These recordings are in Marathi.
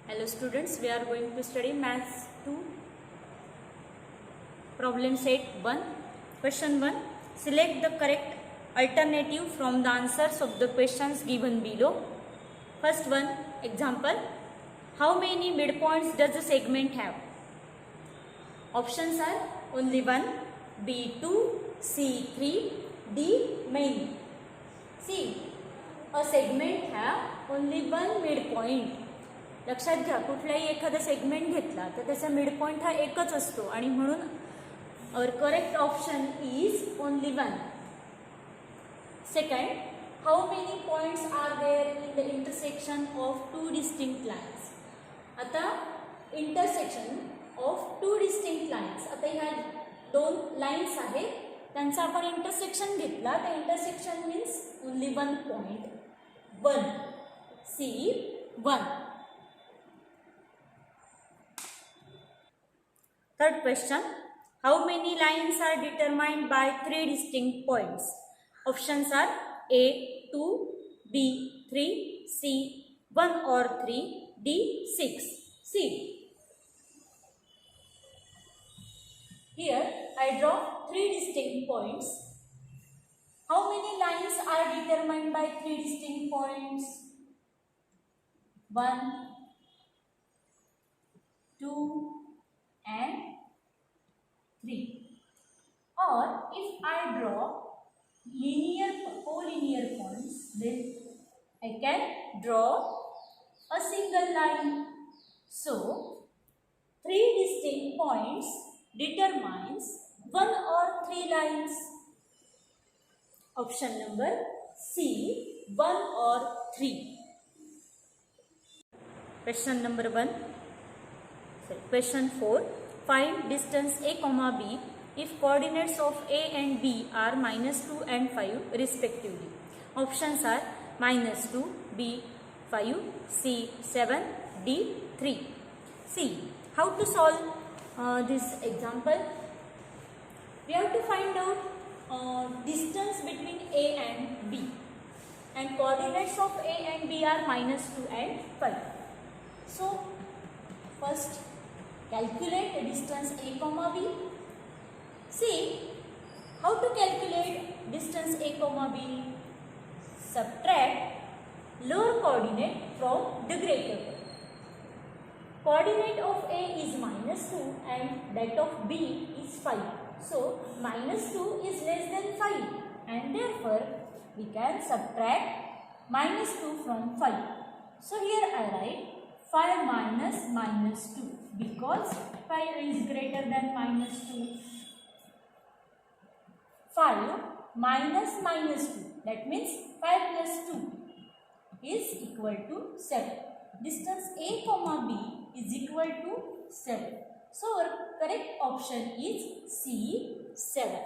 Hello students, we are going to study Maths 2 problem set 1. Question 1. Select the correct alternative from the answers of the questions given below. First one, example. How many midpoints does the segment have? Options are only one, B 2, C 3, D many. See, a segment have only one midpoint. लक्षात घ्या, कुठलाही एखादा सेगमेंट घेतला तर त्याचा मिड पॉइंट हा एकच असतो आणि म्हणून our correct option is only one. Second, how many points are there in the intersection of two distinct lines. आता intersection of two distinct lines, आता ह्या दोन लाइन्स आहेत त्यांचा आपण इंटरसेक्शन घेतला तर intersection means only one point, one, C one. Third question, how many lines are determined by three distinct points? Options are A 2, B 3, C 1 or 3, D 6. See, here I draw three distinct points. How many lines are determined by three distinct points? 1, 2 and 3. Or if I draw collinear points, then I can draw a single line. So, three distinct points determines one or three lines. Option number C, 1 or 3. Question number 1. Question 4. Find distance a comma b if coordinates of a and b are -2 and 5 respectively. Options are -2, b 5, c 7, d 3. See, how to solve this example? We have to find out distance between a and b, and coordinates of a and b are -2 and 5. So, first calculate the distance a comma b. See, how to calculate distance a comma b? Subtract lower coordinate from the greater one. Coordinate of a is -2 and that of b is 5. So, -2 is less than 5 and therefore we can subtract -2 from 5. So, here I write 5 minus -2 because 5 is greater than -2. 5 minus -2, that means 5 plus 2 is equal to 7. Distance a comma b is equal to 7. So, our correct option is C, 7.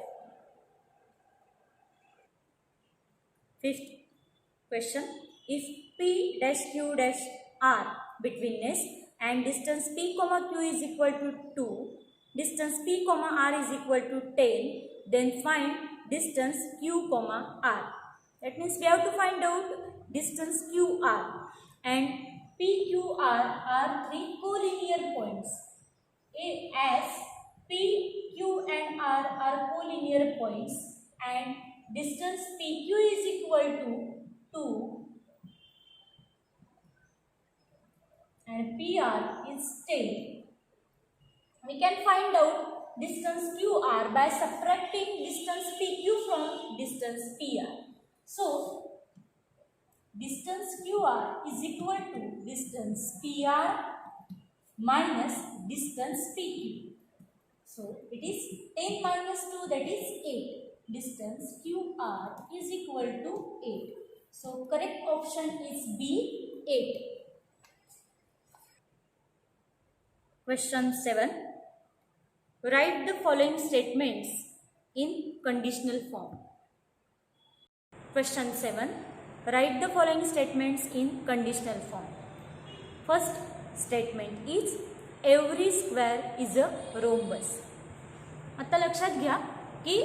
Fifth question, if p dash q dash r between s and distance p comma q is equal to 2, distance p comma r is equal to 10, then find distance q comma r. That means we have to find out distance qr, and p, q, r are three collinear points. As p, q and r are collinear points and distance pq is equal to 2 and PR is 10. We can find out distance QR by subtracting distance PQ from distance PR. So, distance QR is equal to distance PR minus distance PQ. So, it is 10 minus 2, that is 8. Distance QR is equal to 8. So, correct option is B, 8. Question 7. Write the following statements in conditional form. Question 7. Write the following statements in conditional form. First statement is every square is a rhombus. आता लक्षात घ्या की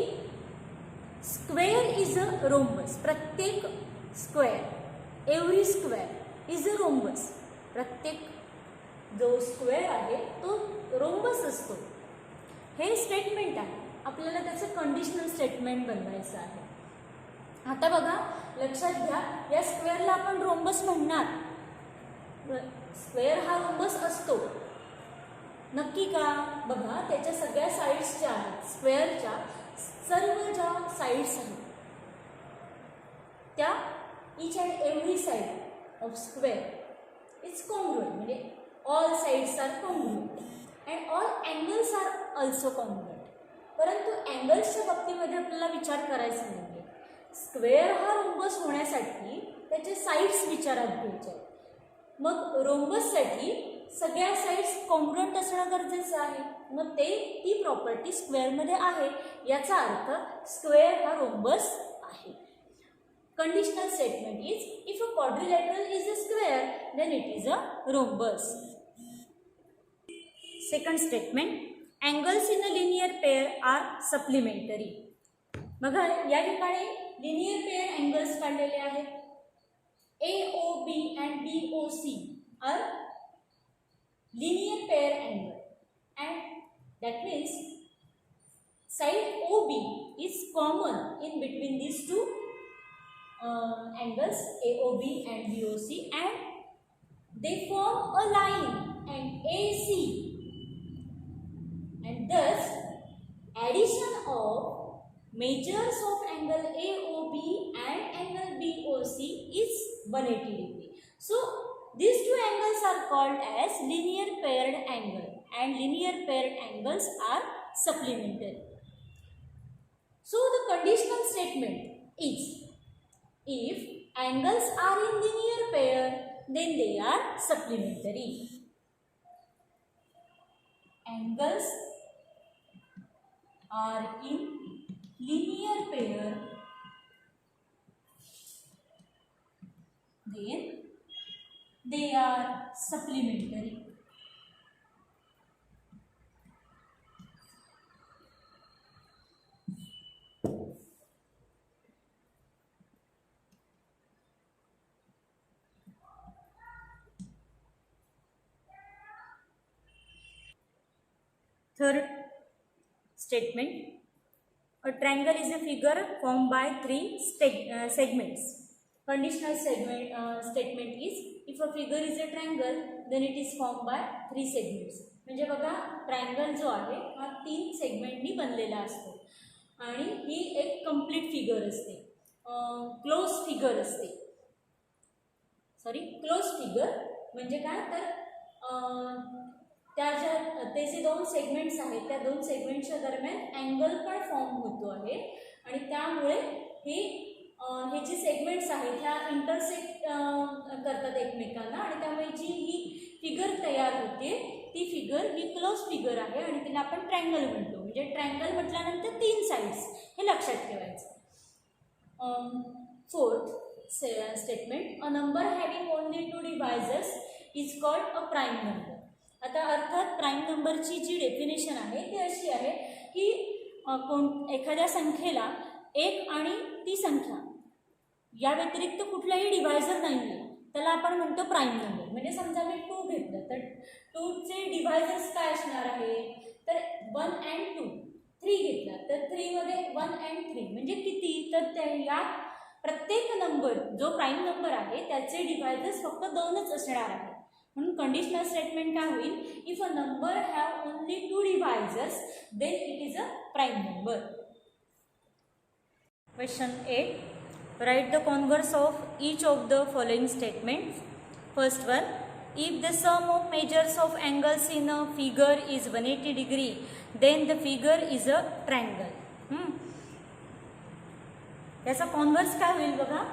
स्क्वेअर इज अ रोम्बस. प्रत्येक square, every square is a rhombus. प्रत्येक जो स्क्वेअर आहे तो रोम्बस असतो. हे स्टेटमेंट आहे. आपल्याला त्याचं कंडिशनल स्टेटमेंट बनवायचं आहे. आता बघा लक्षात घ्या, या स्क्वेअरला आपण रोम्बस म्हणणार. स्क्वेअर हा रोम्बस असतो नक्की का? बघा त्याच्या सगळ्या साईड्स ज्या आहेत, स्क्वेअरच्या सर्व ज्या साईड्स आहेत त्या each and every side of square is congruent, म्हणजे all sides are congruent and all angles are also congruent. परंतु अँगल्सच्या बाबतीमध्ये आपल्याला विचार करायचा नाही. स्क्वेअर हा रोम्बस होण्यासाठी त्याचे साईड्स विचारात घ्यायचे. मग रोम्बससाठी सगळ्या साईड्स कॉन्ग्रुएंट असणं गरजेचं आहे. मग ती प्रॉपर्टी स्क्वेअरमध्ये आहे, याचा अर्थ स्क्वेअर हा रोम्बस आहे. Conditional statement is, if a quadrilateral is a square, then it is a rhombus. Second statement, angles in a linear pair are supplementary. बघा या ठिकाणी लिनियर पेअर अँगल्स काढलेले आहेत. AOB and BOC are linear pair angle, and that means side OB is common in between these two angles AOB and BOC, and they form a line and AC, and thus addition of measures of angle AOB and angle BOC is 180 degree. So these two angles are called as linear paired angle, and linear paired angles are supplementary. So the conditional statement is, if angles are in linear pair, then they are supplementary. Angles are in linear pair, then they are supplementary. Third statement, a triangle is a figure formed by three segments. Conditional statement is, if a figure is a triangle, then it is formed by three segments. म्हणजे बघा ट्रायंगल जो आहे हा 3 सेगमेंटनी बनलेला असतो आणि ही एक कंप्लीट फिगर असते, क्लोज फिगर असते. क्लोज फिगर म्हणजे काय तर ते जे 2 सेगमेंट्स आहेत त्या 2 सेगमेंटच्या दरम्यान अँगल पण फॉर्म होतो आहे आणि त्यामुळे हे जे सेगमेंट्स आहेत ह्या इंटरसेक्ट करतात एकमेकांना आणि त्यामुळे जी ही फिगर तयार होते ती फिगर ही क्लोज फिगर आहे आणि तिला आपण ट्रायंगल म्हणतो. म्हणजे ट्रायंगल म्हटल्यानंतर 3 साइड्स हे लक्षात ठेवायचं. Fourth statement, a number having only 2 divisors is called a prime number. आता अर्थात प्राईम नंबरची जी डेफिनेशन आहे ती अशी आहे की एखाद्या संख्येला 1 आणि ती संख्या या व्यतिरिक्त कुठलाही डिव्हायजर नाही आहे त्याला आपण म्हणतो प्राईम नंबर. म्हणजे समजा मी 2 घेतलं तर 2चे डिव्हायजर्स काय असणार आहे तर 1 and 2. 3 घेतला तर 3 मध्ये 1 and 3 म्हणजे किती तर या प्रत्येक नंबर जो प्राईम नंबर आहे त्याचे डिव्हायजर्स फक्त 2च असणार आहेत. म्हणून कंडिशनल स्टेटमेंट काय होईल, if a number have only 2 divisors then it is a prime number. Question 8, write the converse of each of the following statements. First one, if the sum of measures of angles in a figure is 180 degree, then the figure is a triangle. याचा कॉन्व्हर्स काय होईल बघा,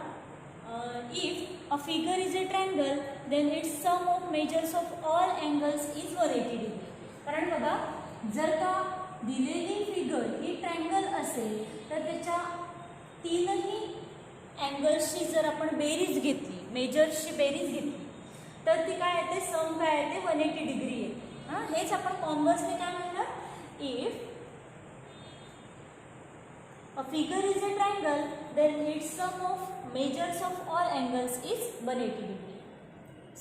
if a figure is a triangle then its sum of measures of all angles is 180 degree. कारण बघा जर का दिलेली फिगर ही ट्रायंगल असेल तर त्याच्या 3ही अँगल्सची जर आपण बेरीज घेतली, मेजर्सची बेरीज घेतली तर ती काय येते, सम काय येते 180 डिग्री येते. हेच आपण कॉन्व्हर्सने काय म्हणणार, if a figure is a triangle then its sum of measures of all angles is 180 degree.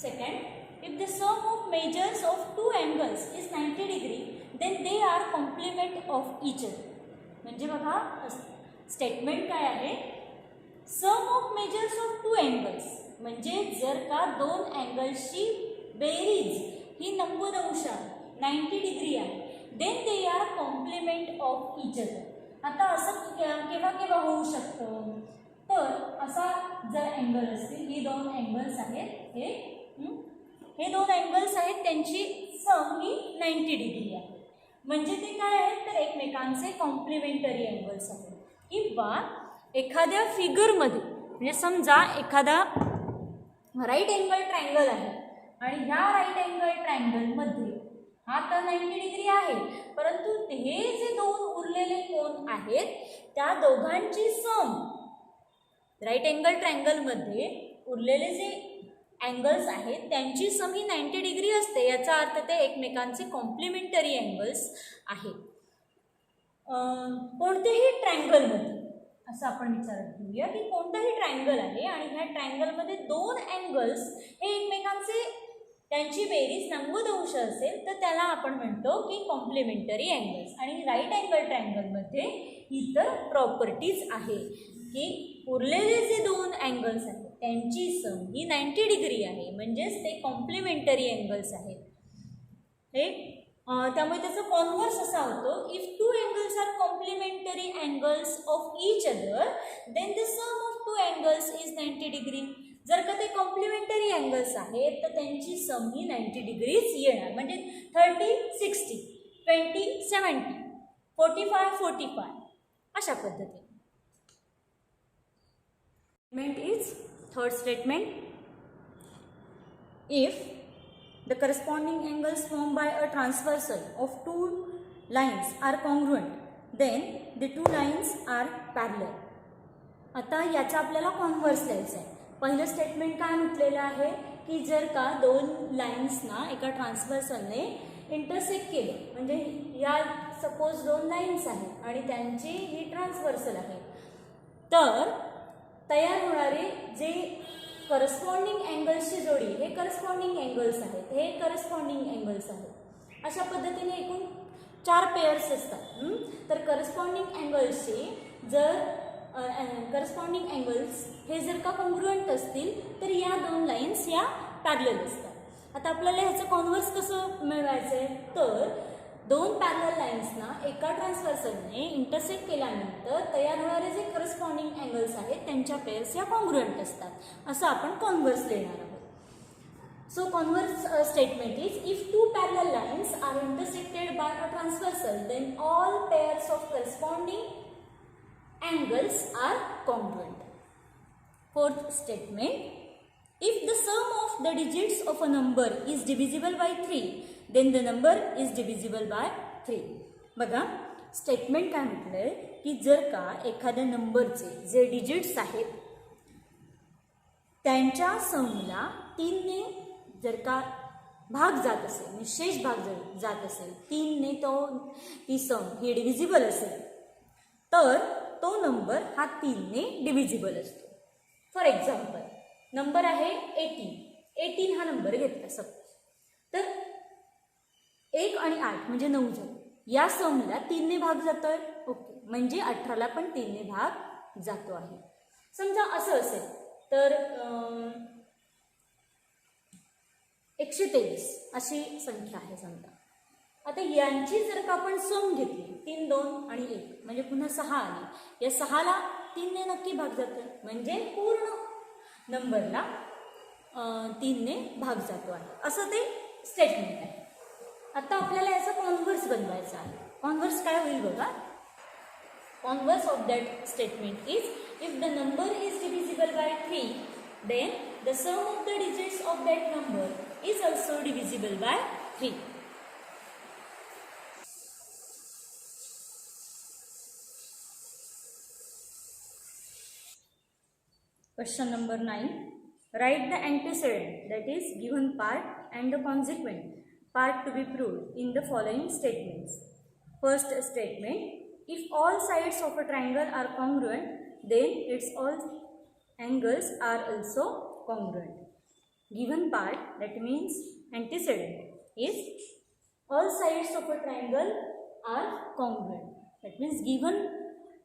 Second, If the sum of measures of two angles is 90 degree, then they are complement of each other. म्हणजे बघा स्टेटमेंट काय आहे, sum of measures of two angles म्हणजे जर का दोन अँगल्सची बेरीज ही 90 अंश आहे, 90 डिग्री आहे, then they are complement of each other. आता असं केव्हा केव्हा होऊ शकतं, तर असा जर अँगल असतील, ही दोन अँगल्स आहेत, हे दोन अँगल्स आहेत, त्यांची सम ही 90 डिग्री आहे, म्हणजे ते काय आहेत तर एकमेकांचे कॉम्प्लिमेंटरी अँगल्स आहेत. किंवा एखाद्या फिगरमध्ये म्हणजे समजा एखादा राईट अँगल ट्रायंगल आहे आणि ह्या राईट अँगल ट्रायंगलमध्ये हा तर 90 डिग्री आहे, परंतु हे जे दोन उरलेले कोन आहेत त्या दोघांची सम, राईट अँगल ट्रायंगलमध्ये उरलेले जे अँगल्स आहेत त्यांची सम ही 90 डिग्री असते. याचा अर्थ ते एकमेकांचे कॉम्प्लिमेंटरी अँगल्स आहेत. कोणत्याही ट्रायंगलमध्ये असं आपण विचारात घेऊया की कोणताही ट्रायंगल आहे आणि ह्या ट्रायंगलमध्ये दोन अँगल्स हे एकमेकांचे त्यांची बेरीज 90 अंश असेल तर त्याला आपण म्हणतो की कॉम्प्लिमेंटरी अँगल्स. आणि राईट अँगल ट्रायंगलमध्ये इतर प्रॉपर्टीज आहे की उरलेले जे दोन अँगल्स आहेत त्यांची सम ही 90 डिग्री आहे, म्हणजेच ते कॉम्प्लिमेंटरी अँगल्स आहेत. हे त्यामुळे त्याचा कॉन्व्हर्स असा होतो, if two angles are complementary angles of each other then the sum of two angles is 90 degree. जर का ते कॉम्प्लिमेंटरी अँगल्स आहेत तर त्यांची सम ही 90 डिग्रीज येणार, म्हणजे 30 60 20 70 45 45 अशा पद्धतीने. Statement is third statement. If the corresponding angles formed by a transversal of two lines are congruent, then the two lines are parallel. आता याचा आपल्याला कॉन्व्हर्स लिहायचं आहे. पहिलं स्टेटमेंट काय म्हटलेलं आहे की जर का दोन लाईन्सना एका ट्रान्सव्हर्सलने इंटरसेक्ट केलं, म्हणजे या सपोज दोन लाईन्स आहेत आणि त्यांची ही ट्रान्सव्हर्सल आहे, तर तयार होणारे जे करस्पॉन्डिंग अँगल्सची जोडी हे करस्पॉन्डिंग अँगल्स आहेत, हे करस्पॉन्डिंग अँगल्स आहेत. अशा पद्धतीने एकूण 4 पेअर्स असतात. तर करस्पॉन्डिंग अँगल्सचे जर करस्पॉन्डिंग अँगल्स हे जर का कॉन्ग्रुएंट असतील तर या दोन लाईन्स या पॅरलल असतात. आता आपल्याला ह्याचं कॉन्व्हर्स कसं मिळवायचं आहे, तर दोन पॅरलल लाईन्सना एका ट्रान्सव्हर्सलने इंटरसेक्ट केल्यानंतर तयार होणारे जे करस्पॉन्डिंग अँगल्स आहेत त्यांच्या पेअर्स या कॉन्ग्रुएंट असतात, असं आपण कॉन्व्हर्स लिहिणार आहोत. So converse statement is, if two parallel lines are intersected by a transversal, then all pairs of corresponding angles are congruent. Fourth statement, if the sum of the digits of a number is divisible by 3, then the number is divisible by 3. बघा स्टेटमेंट काय म्हटलंय की जर का एखाद्या नंबरचे जे डिजिट्स आहेत त्यांच्या समला 3ने जर का भाग जात असेल, निशेष भाग जात असेल, 3ने ती सम ही डिव्हिजिबल असेल, तर तो नंबर हा 3ने डिव्हिजिबल असतो. फॉर एक्झाम्पल नंबर आहे 18 हा नंबर घेतला सपोज, तर 1 आणि 8 म्हणजे 9 झाले. या समला 3ने भाग जातोय, ओके, म्हणजे 18ला पण 3ने भाग जातो आहे. समजा असं असेल तर 123 अशी संख्या आहे समजा. आता यांची जर का आपण सम घेतली 3 2 आणि 1 म्हणजे पुन्हा 6 आली, या 6ला 3ने नक्की भाग जातोय, म्हणजे पूर्ण नंबरला 3ने भाग जातो आहे, असं ते स्टेटमेंट आहे. आता आपल्याला याचा कॉन्व्हर्स बनवायचा आहे. कॉन्व्हर्स काय होईल बघा, converse of that statement is, if the number is divisible by 3, then the sum of the digits of that number is also divisible by 3. Question number 9. Write the antecedent, that is given part, and the consequent part to be proved in the following statements. First statement, if all sides of a triangle are congruent, then its all angles are also congruent. Given part, that means antecedent is all sides of a triangle are congruent. That means given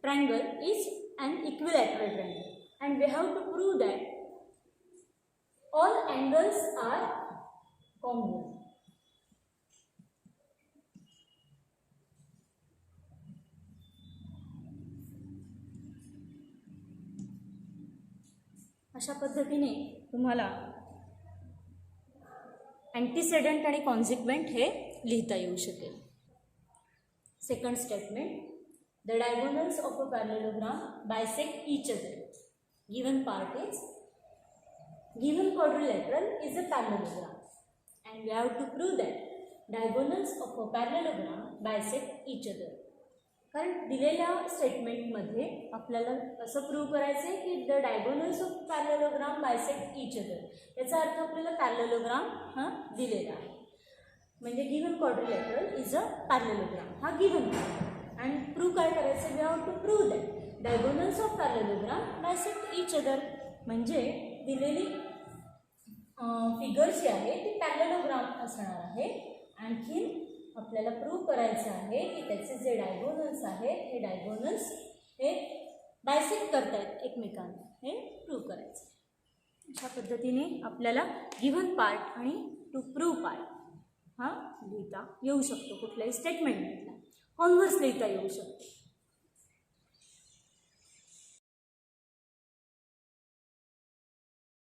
triangle is an equilateral triangle and we have to prove that all angles are congruent. अशा पद्धतीने तुम्हाला अँटीसेडंट आणि कॉन्सिक्वेंट हे लिहिता येऊ शकेल. Second statement, the diagonals of a parallelogram bisect each other. Given part is given quadrilateral is a parallelogram and we have to prove that diagonals of a parallelogram bisect each other. कारण दिलेल्या स्टेटमेंटमध्ये आपल्याला असं प्रूव्ह करायचं आहे की the diagonals of parallelogram bisect each other. याचा अर्थ आपल्याला पॅरलेलोग्राम हा दिलेला आहे. म्हणजे given quadrilateral is a parallelogram हा गिवन आणि प्रूव्ह काय करायचं, we have to prove that diagonals of parallelogram bisect each other. म्हणजे दिलेली फिगर जी आहे ती पॅरलेलोग्राम असणार आहे. आणखी आपल्याला प्रूव्ह करायचं आहे की त्याचे जे डायगोनल्स आहेत हे डायगोनल्स हे बायसेक्ट करतायत एकमेकांना, हे प्रूव्ह करायचं. अशा पद्धतीने आपल्याला गिव्हन पार्ट आणि टू प्रूव्ह पार्ट हा लिहिता येऊ शकतो. कुठल्याही स्टेटमेंटमधला कॉन्व्हर्स लिहिता येऊ शकतो.